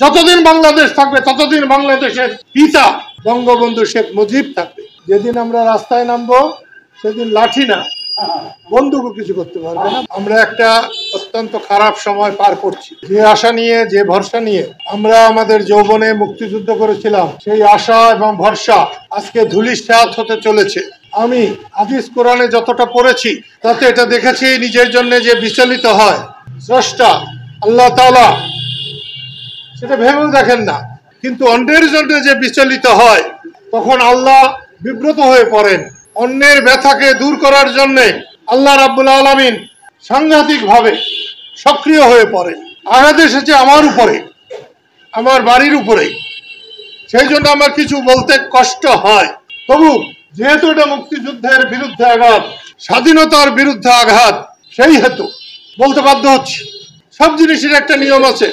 যতদিন বাংলাদেশ থাকবে ততদিন বাংলাদেশের পিতা বঙ্গবন্ধু শেখ মুজিব থাকবে। যেদিন আমরা রাস্তায় নামবো সেদিন লাঠি না বন্দুকও কিছু করতে পারবে না। আমরা একটা অত্যন্ত খারাপ সময় পার করছি। যে আশা নিয়ে, যে ভরসা নিয়ে আমরা আমাদের যৌবনে মুক্তিযুদ্ধ করেছিলাম, সেই আশা এবং ভরসা আজকে ধূলিসাৎ হতে চলেছে। আমি হাদিস কোরআনে যতটা পড়েছি তাতে এটা দেখেছি, নিজের জন্য যে বিচলিত হয় স্রষ্টা আল্লাহ তাআলা সেটা ভেবেও দেখেন না, কিন্তু অন্যের জন্য যে বিচলিত হয় তখন আল্লাহ বিব্রত হয়ে পড়েন। অন্যের ব্যথাকে দূর করার জন্য আল্লাহ রাব্বুল আলামিন সাংঘাতিকভাবে সক্রিয় হয়ে পড়েন। আঘাত এসেছে আমার উপরে, আমার বাড়ির উপরে, সেই জন্য আমার কিছু বলতে কষ্ট হয়। তবু যেহেতু এটা মুক্তিযুদ্ধের বিরুদ্ধে আঘাত, স্বাধীনতার বিরুদ্ধে আঘাত, সেই হেতু বলতে বাধ্য হচ্ছি। সব জিনিসের একটা নিয়ম আছে।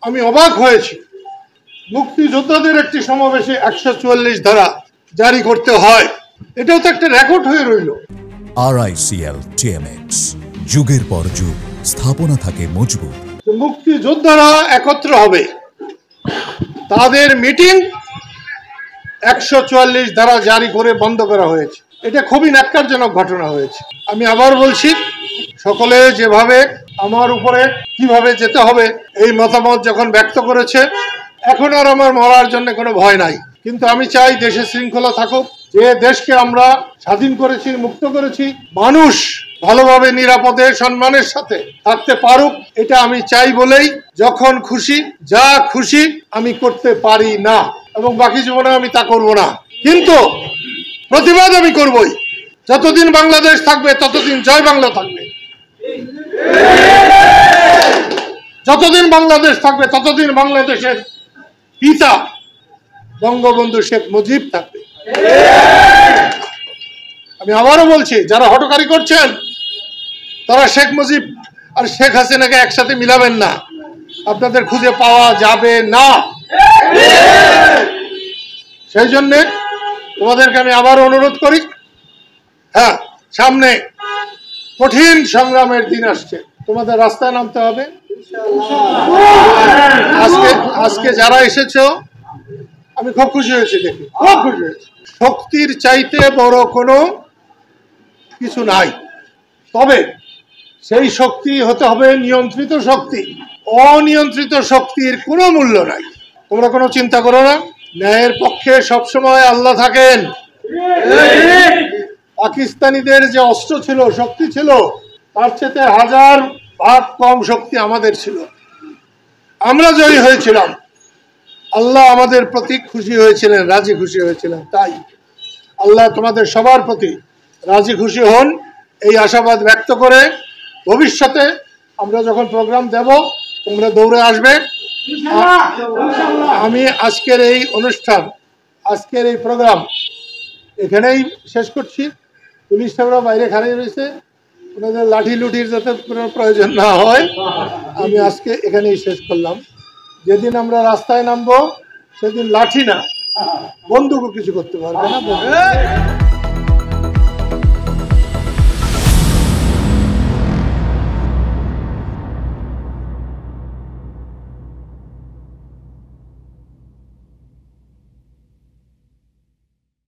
আমি অবাক হয়েছি, মুক্তিযোদ্ধাদের একটি সমাবেশে 144 ধারা জারি করতে হয়। এটাও তো একটা রেকর্ড হয়ে রইল। RICL TMX, যুগের পর যুগ স্থাপনা থাকে মজবুত। মুক্তিযোদ্ধারা একত্র হবে, তাদের মিটিং 144 ধারা জারি করে বন্ধ করা হয়েছে। এটা খুবই ন্যাক্কারজনক ঘটনা হয়েছে। আমি আবার বলছি, সকলে যেভাবে আমার উপরে কিভাবে যেতে হবে এই মতামত যখন ব্যক্ত করেছে, এখন আর আমার মরার জন্য কোনো ভয় নাই। কিন্তু আমি চাই দেশে শৃঙ্খলা থাকুক। যে দেশকে আমরা স্বাধীন করেছি, মুক্ত করেছি, মানুষ ভালোভাবে নিরাপদে সম্মানের সাথে থাকতে পারুক, এটা আমি চাই বলেই যখন খুশি যা খুশি আমি করতে পারি না, এবং বাকি জীবনে আমি তা করব না। কিন্তু প্রতিবাদ আমি করবই। যতদিন বাংলাদেশ থাকবে ততদিন জয় বাংলা থাকবে। যতদিন বাংলাদেশ থাকবে ততদিন বাংলাদেশের পিতা বঙ্গবন্ধু শেখ মুজিব থাকবে। আমি আবারও বলছি, যারা হটকারী করছেন তারা শেখ মুজিব আর শেখ হাসিনাকে একসাথে মিলাবেন না, আপনাদের খুঁজে পাওয়া যাবে না। সেই জন্য তোমাদেরকে আমি আবার অনুরোধ করি, হ্যাঁ, সামনে কঠিন সংগ্রামের দিন আসছে, তোমাদের রাস্তায় নামতে হবে। আজকে যারা এসেছো আমি খুব খুশি হয়েছি, দেখি খুব খুশি হয়েছি। শক্তির চাইতে বড় কোনো কিছু নাই, তবে সেই শক্তি হতে হবে নিয়ন্ত্রিত শক্তি। অনিয়ন্ত্রিত শক্তির কোনো মূল্য নাই। তোমরা কোনো চিন্তা করো না, ন্যায়ের পক্ষে সবসময় আল্লাহ থাকেন। পাকিস্তানিদের যে অস্ত্র ছিল, শক্তি ছিল, তার চেয়ে 1000 ভাগ কম শক্তি আমাদের ছিল। আমরা জয়ী হয়েছিলাম, আল্লাহ আমাদের প্রতি খুশি হয়েছিলেন, রাজি খুশি হয়েছিলেন। তাই আল্লাহ তোমাদের সবার প্রতি রাজি খুশি হন, এই আশাবাদ ব্যক্ত করে ভবিষ্যতে আমরা যখন প্রোগ্রাম দেব তোমরা দৌড়ে আসবে। আমি আজকের এই অনুষ্ঠান, আজকের এই প্রোগ্রাম এখানেই শেষ করছি। পুলিশ সাহেবরা বাইরে খাড়িয়ে রয়েছে, ওনাদের লাঠি লুটির যাতে কোনো প্রয়োজন না হয়, আমি আজকে এখানেই শেষ করলাম। যেদিন আমরা রাস্তায় নামবো সেদিন লাঠি না বন্দুকও কিছু করতে পারবে না।